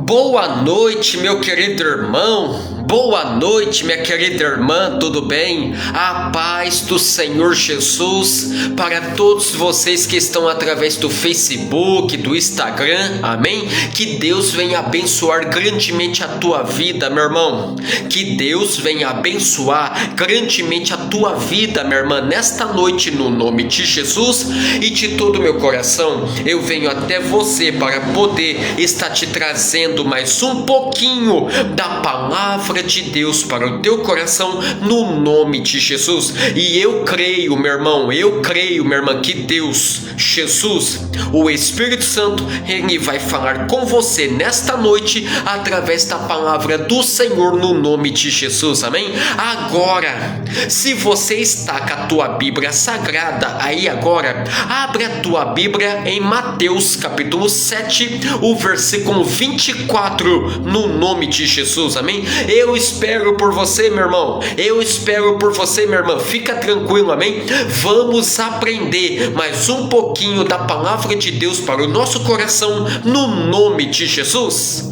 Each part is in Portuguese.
Boa noite, meu querido irmão. Boa noite, minha querida irmã, tudo bem? A paz do Senhor Jesus para todos vocês que estão através do Facebook, do Instagram, amém? Que Deus venha abençoar grandemente a tua vida, meu irmão. Que Deus venha abençoar grandemente a tua vida, minha irmã, nesta noite, no nome de Jesus. E de todo o meu coração, eu venho até você para poder estar te trazendo mais um pouquinho da palavra de Deus para o teu coração, no nome de Jesus. E eu creio, meu irmão, minha irmã, que Deus, Jesus, o Espírito Santo, Ele vai falar com você nesta noite através da palavra do Senhor, no nome de Jesus, amém? Agora, se você está com a tua Bíblia Sagrada aí agora, abre a tua Bíblia em Mateus capítulo 7, o versículo 24, no nome de Jesus, amém? Eu espero por você, meu irmão, eu espero por você, minha irmã, fica tranquilo, amém? Vamos aprender mais um pouquinho da palavra de Deus para o nosso coração, no nome de Jesus.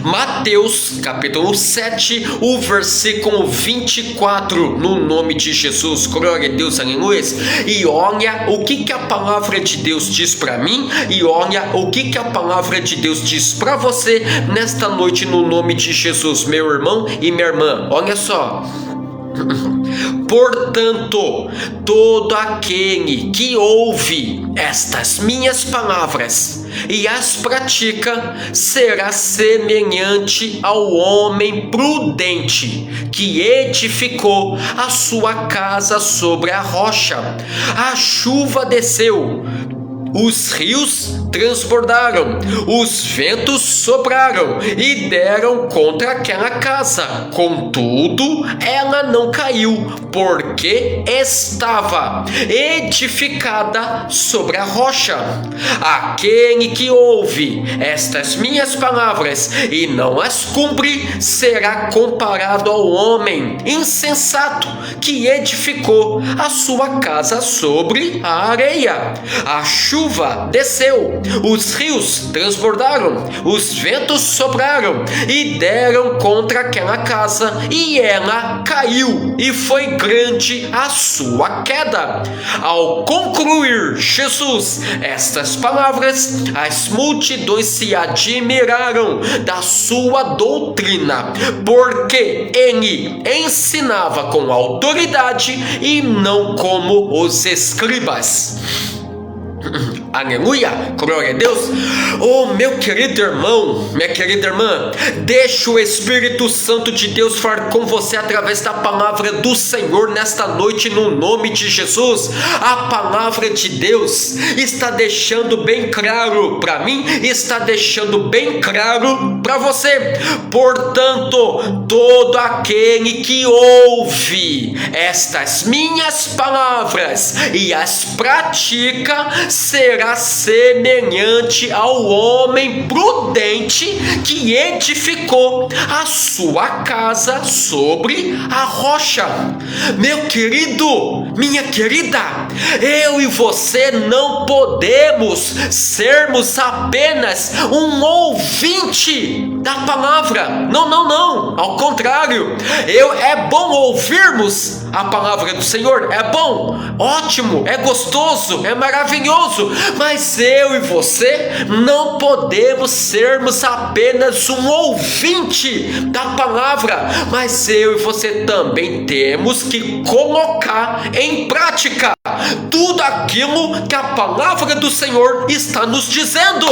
Mateus capítulo 7, o versículo 24, no nome de Jesus, glória a Deus, aleluia. E olha o que a palavra de Deus diz para mim, e olha o que a palavra de Deus diz para você nesta noite, no nome de Jesus, meu irmão e minha irmã. Olha só. Portanto, todo aquele que ouve estas minhas palavras e as pratica será semelhante ao homem prudente que edificou a sua casa sobre a rocha. A chuva desceu, os rios transbordaram, os ventos sopraram e deram contra aquela casa. Contudo, ela não caiu, porque estava edificada sobre a rocha. Aquele que ouve estas minhas palavras e não as cumpre será comparado ao homem insensato que edificou a sua casa sobre a areia. A chuva desceu, os rios transbordaram, os ventos sopraram e deram contra aquela casa, e ela caiu, e foi grande a sua queda. Ao concluir Jesus estas palavras, as multidões se admiraram da sua doutrina, porque ele ensinava com autoridade e não como os escribas. Aleluia, glória a Deus. Oh, meu querido irmão, minha querida irmã, deixa o Espírito Santo de Deus falar com você através da palavra do Senhor nesta noite, no nome de Jesus. A palavra de Deus está deixando bem claro para mim, está deixando bem claro para você. Portanto, todo aquele que ouve estas minhas palavras e as pratica será semelhante ao homem prudente que edificou a sua casa sobre a rocha. Meu querido, minha querida, eu e você não podemos sermos apenas um ouvinte da palavra. Não, ao contrário, é bom ouvirmos a palavra do Senhor, é bom, ótimo, é gostoso, é maravilhoso, mas eu e você não podemos sermos apenas um ouvinte da palavra, mas eu e você também temos que colocar em prática tudo aquilo que a palavra do Senhor está nos dizendo.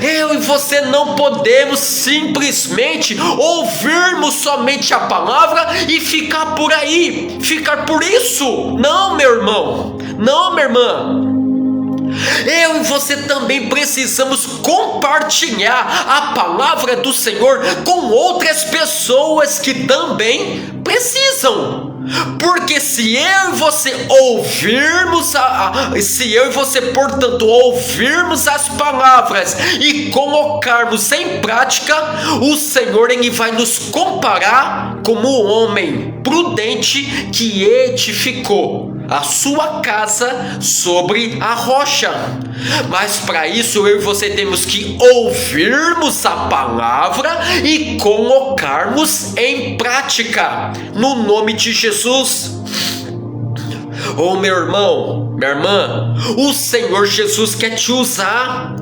Eu e você não podemos simplesmente ouvirmos somente a palavra e ficar por aí, ficar por isso. Não, meu irmão, não, minha irmã. Eu e você também precisamos compartilhar a palavra do Senhor com outras pessoas que também precisam. Porque se eu e você ouvirmos, portanto, ouvirmos as palavras e colocarmos em prática, o Senhor Ele vai nos comparar como o homem prudente que edificou a sua casa sobre a rocha. Mas para isso eu e você temos que ouvirmos a palavra e colocarmos em prática, no nome de Jesus. Oh, meu irmão, minha irmã, o Senhor Jesus quer te usar.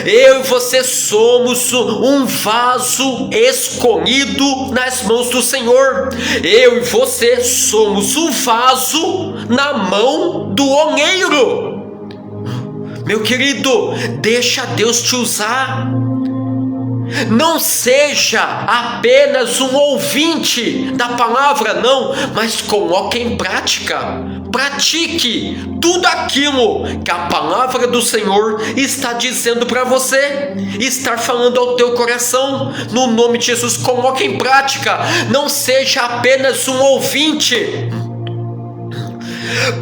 Eu e você somos um vaso escolhido nas mãos do Senhor. Eu e você somos um vaso na mão do oleiro. Meu querido, deixa Deus te usar. Não seja apenas um ouvinte da palavra, não, mas coloque em prática. Pratique tudo aquilo que a palavra do Senhor está dizendo para você, está falando ao teu coração. No nome de Jesus, coloque em prática. Não seja apenas um ouvinte.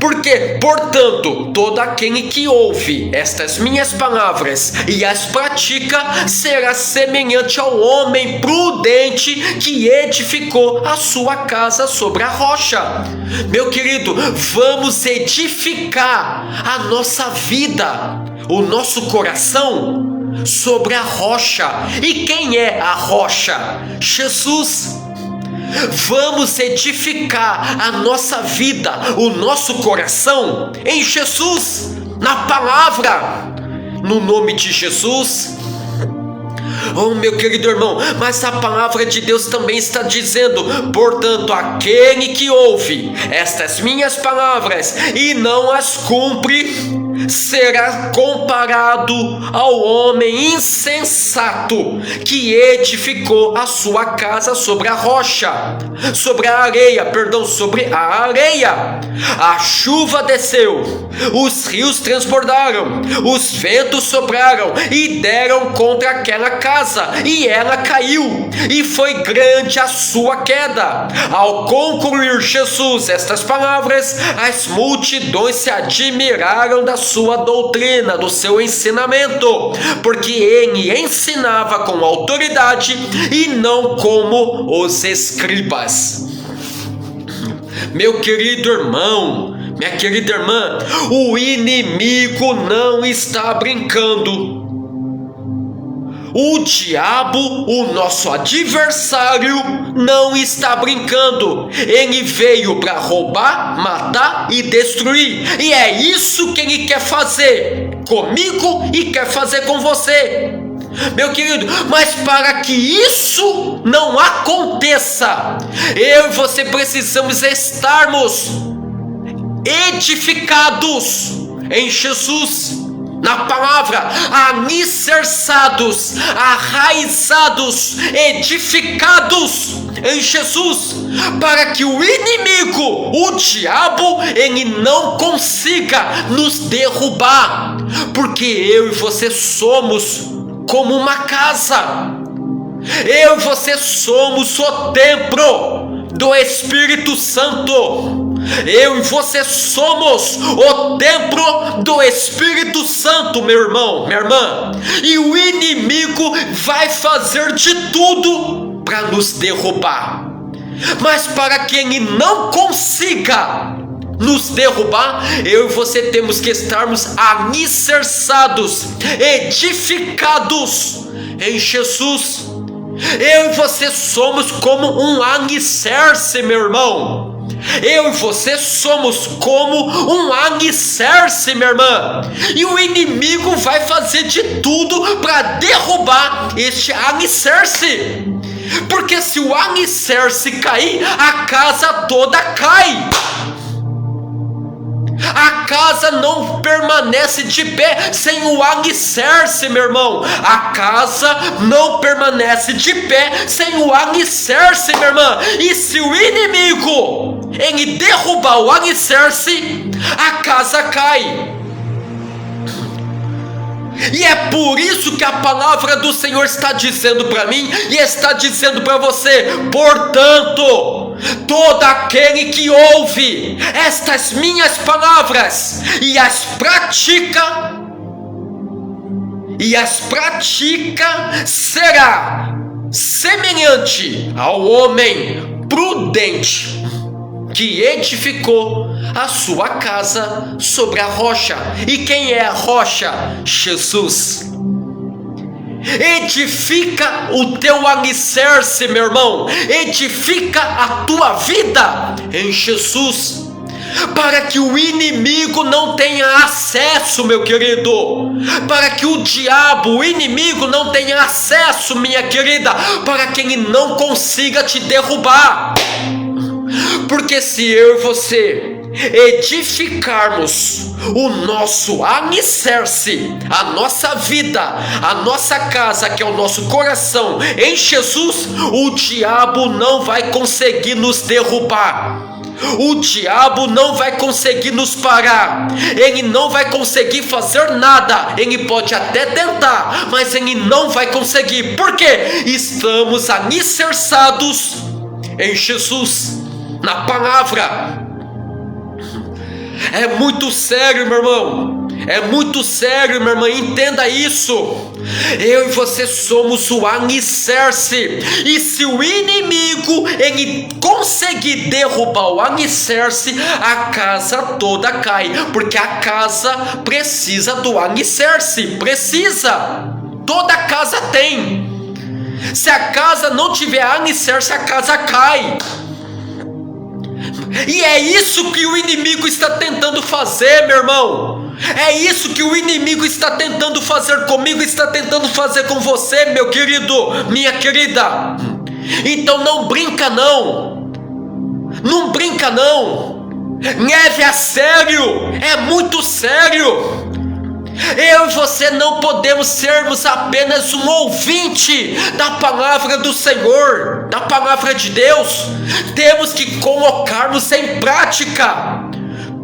Porque, portanto, todo aquele que ouve estas minhas palavras e as pratica será semelhante ao homem prudente que edificou a sua casa sobre a rocha. Meu querido, vamos edificar a nossa vida, o nosso coração sobre a rocha. E quem é a rocha? Jesus. Vamos edificar a nossa vida, o nosso coração em Jesus, na palavra, no nome de Jesus. Oh, meu querido irmão, mas a palavra de Deus também está dizendo: portanto, aquele que ouve estas minhas palavras e não as cumpre, será comparado ao homem insensato que edificou a sua casa sobre a rocha, sobre a areia. A chuva desceu, os rios transbordaram, os ventos sopraram e deram contra aquela casa, e ela caiu, e foi grande a sua queda. Ao concluir Jesus estas palavras, as multidões se admiraram da sua doutrina, do seu ensinamento, porque ele ensinava com autoridade e não como os escribas. Meu querido irmão, minha querida irmã, o inimigo não está brincando. O diabo, o nosso adversário, não está brincando. Ele veio para roubar, matar e destruir. E é isso que ele quer fazer comigo e quer fazer com você. Meu querido, mas para que isso não aconteça, eu e você precisamos estarmos edificados em Jesus, na palavra, alicerçados, arraizados, edificados em Jesus, para que o inimigo, o diabo, ele não consiga nos derrubar, porque eu e você somos como uma casa. Eu e você somos o templo do Espírito Santo. Eu e você somos o templo do Espírito Santo, meu irmão, minha irmã. E o inimigo vai fazer de tudo para nos derrubar. Mas para que ele não consiga nos derrubar, eu e você temos que estarmos alicerçados, edificados em Jesus. Eu e você somos como um alicerce, meu irmão. Eu e você somos como um alicerce, minha irmã. E o inimigo vai fazer de tudo para derrubar este alicerce. Porque se o alicerce cair, a casa toda cai. A casa não permanece de pé sem o alicerce, meu irmão. A casa não permanece de pé sem o alicerce, minha irmã. E se o inimigo ele derrubar o alicerce, a casa cai. E é por isso que a palavra do Senhor está dizendo para mim e está dizendo para você: portanto, todo aquele que ouve estas minhas palavras e as pratica será semelhante ao homem prudente. que edificou a sua casa sobre a rocha. E quem é a rocha? Jesus. Edifica o teu alicerce, meu irmão. Edifica a tua vida em Jesus, para que o inimigo não tenha acesso, meu querido, para que o diabo, o inimigo, não tenha acesso, minha querida, para que ele não consiga te derrubar. Porque se eu e você edificarmos o nosso alicerce, a nossa vida, a nossa casa, que é o nosso coração, em Jesus, o diabo não vai conseguir nos derrubar. O diabo não vai conseguir nos parar. Ele não vai conseguir fazer nada. Ele pode até tentar, mas ele não vai conseguir. Por quê? Estamos alicerçados em Jesus, na palavra. É muito sério, meu irmão. É muito sério, minha irmã. Entenda isso. Eu e você somos o alicerce. E se o inimigo ele conseguir derrubar o alicerce, a casa toda cai. Porque a casa precisa do alicerce. Precisa. Toda casa tem. Se a casa não tiver alicerce, a casa cai. E é isso que o inimigo está tentando fazer, meu irmão. É isso que o inimigo está tentando fazer comigo, está tentando fazer com você, meu querido, minha querida. Então não brinca não. Não brinca não. Leve a sério. É muito sério. Eu e você não podemos sermos apenas um ouvinte da palavra do Senhor, da palavra de Deus. Temos que colocarmos em prática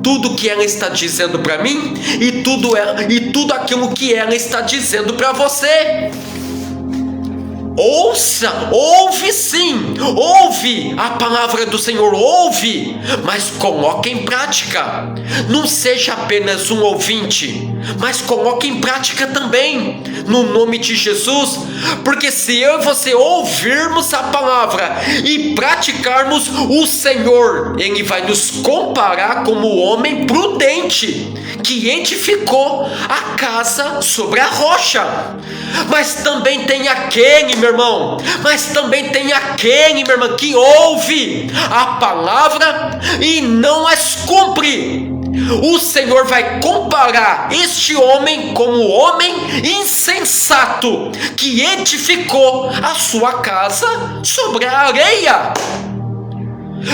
tudo que ela está dizendo para mim e tudo aquilo que ela está dizendo para você. Ouça, ouve sim, ouve a palavra do Senhor, ouve, mas coloque em prática. Não seja apenas um ouvinte, mas coloque em prática também, no nome de Jesus. Porque se eu e você ouvirmos a palavra e praticarmos, o Senhor, Ele vai nos comparar como o homem prudente que edificou a casa sobre a rocha. Mas também tem aquele, meu irmão, minha irmã, que ouve a palavra e não as cumpre. O Senhor vai comparar este homem como o homem insensato que edificou a sua casa sobre a areia.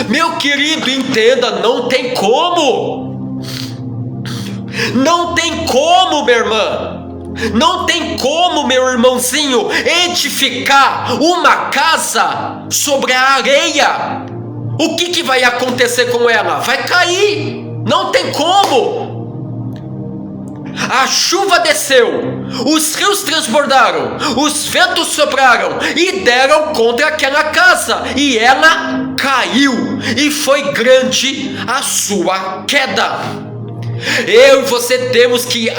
Meu querido, entenda, não tem como. Não tem como, minha irmã. Não tem como, meu irmãozinho, edificar uma casa sobre a areia. O que vai acontecer com ela? Vai cair. Não tem como. A chuva desceu, os rios transbordaram, os ventos sopraram e deram contra aquela casa, e ela caiu, e foi grande a sua queda. Eu e você temos que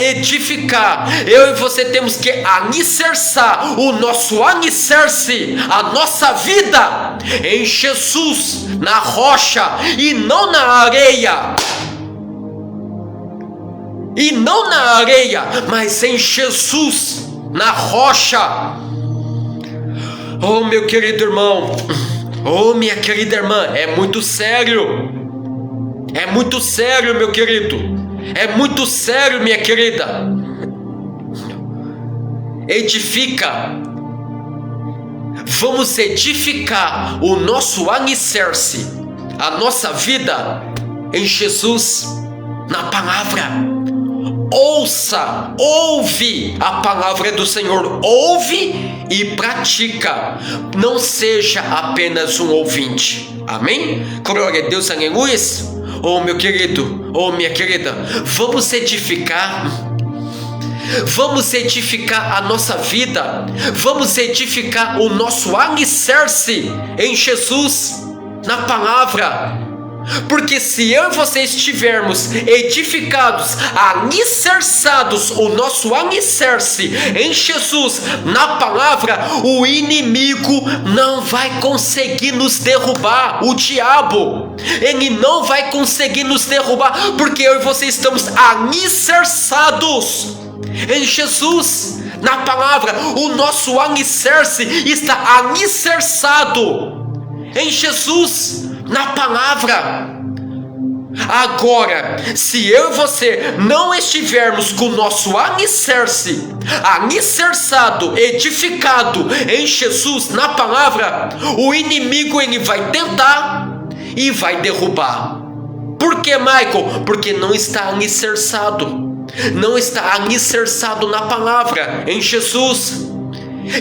edificar, eu e você temos que alicerçar o nosso alicerce, a nossa vida em Jesus, na rocha e não na areia. E não na areia, mas em Jesus, na rocha. Oh, meu querido irmão, oh, minha querida irmã, é muito sério. É muito sério, meu querido. É muito sério, minha querida. Edifica. Vamos edificar o nosso alicerce, a nossa vida em Jesus, na palavra. Ouça, ouve a palavra do Senhor, ouve e pratica. Não seja apenas um ouvinte. Amém? Glória a Deus, aleluia. Oh, meu querido, oh, minha querida, vamos edificar a nossa vida, vamos edificar o nosso alicerce em Jesus, na palavra. Porque se eu e você estivermos edificados, alicerçados, o nosso alicerce em Jesus, na palavra, o inimigo não vai conseguir nos derrubar. O diabo, ele não vai conseguir nos derrubar, porque eu e você estamos alicerçados em Jesus, na palavra. O nosso alicerce está alicerçado em Jesus, na palavra. Agora, se eu e você não estivermos com o nosso alicerce alicerçado, edificado em Jesus, na palavra, o inimigo ele vai tentar e vai derrubar. Por que, Michael? Porque não está alicerçado. Não está alicerçado na palavra, em Jesus.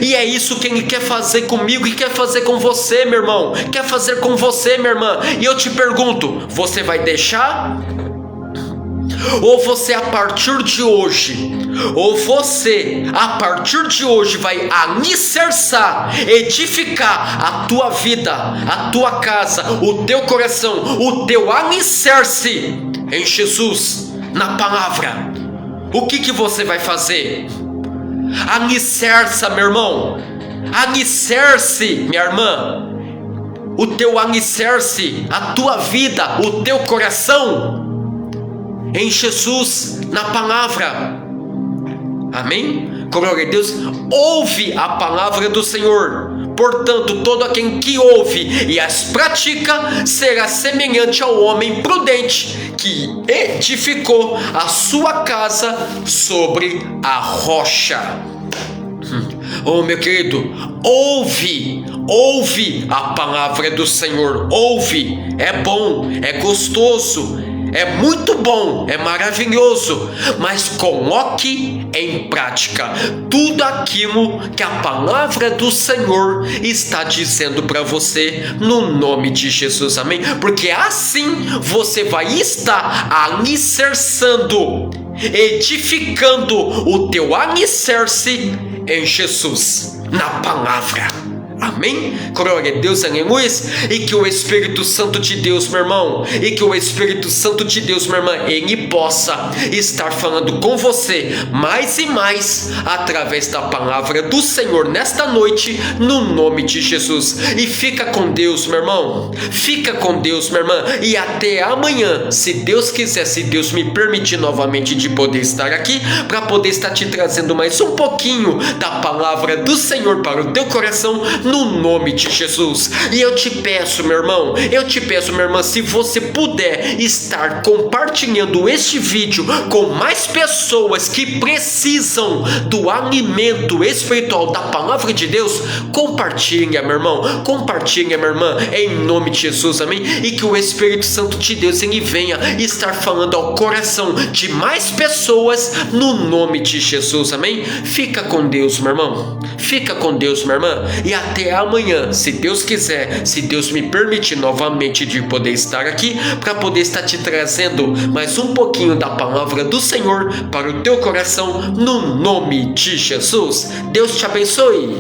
E é isso que ele quer fazer comigo e quer fazer com você, meu irmão. Quer fazer com você, minha irmã. E eu te pergunto, você vai deixar? Ou você a partir de hoje, vai alicerçar, edificar a tua vida, a tua casa, o teu coração, o teu alicerce em Jesus, na palavra. O que você vai fazer? Alicerça, meu irmão. Alicerce, minha irmã. O teu alicerce, a tua vida, o teu coração em Jesus, na palavra. Amém? Glória a Deus. Ouve a palavra do Senhor. Portanto, todo aquele que ouve e as pratica será semelhante ao homem prudente que edificou a sua casa sobre a rocha. Oh, meu querido, ouve a palavra do Senhor. Ouve, é bom, é gostoso, é muito bom, é maravilhoso, mas coloque em prática tudo aquilo que a palavra do Senhor está dizendo para você, no nome de Jesus, amém? Porque assim você vai estar alicerçando, edificando o teu alicerce em Jesus, na palavra. Amém? Glória a Deus, aleluia. E que o Espírito Santo de Deus, meu irmão, minha irmã, ele possa estar falando com você mais e mais através da palavra do Senhor nesta noite, no nome de Jesus. E fica com Deus, meu irmão. Fica com Deus, minha irmã. E até amanhã, se Deus quiser, se Deus me permitir novamente de poder estar aqui, para poder estar te trazendo mais um pouquinho da palavra do Senhor para o teu coração, no nome de Jesus. E eu te peço, meu irmão, minha irmã, se você puder estar compartilhando este vídeo com mais pessoas que precisam do alimento espiritual da palavra de Deus, compartilha, meu irmão, compartilha, minha irmã, em nome de Jesus, amém? E que o Espírito Santo de Deus, ele venha estar falando ao coração de mais pessoas, no nome de Jesus, amém? Fica com Deus, meu irmão, fica com Deus, minha irmã, e até amanhã, se Deus quiser, se Deus me permitir novamente de poder estar aqui, para poder estar te trazendo mais um pouquinho da palavra do Senhor para o teu coração, no nome de Jesus. Deus te abençoe.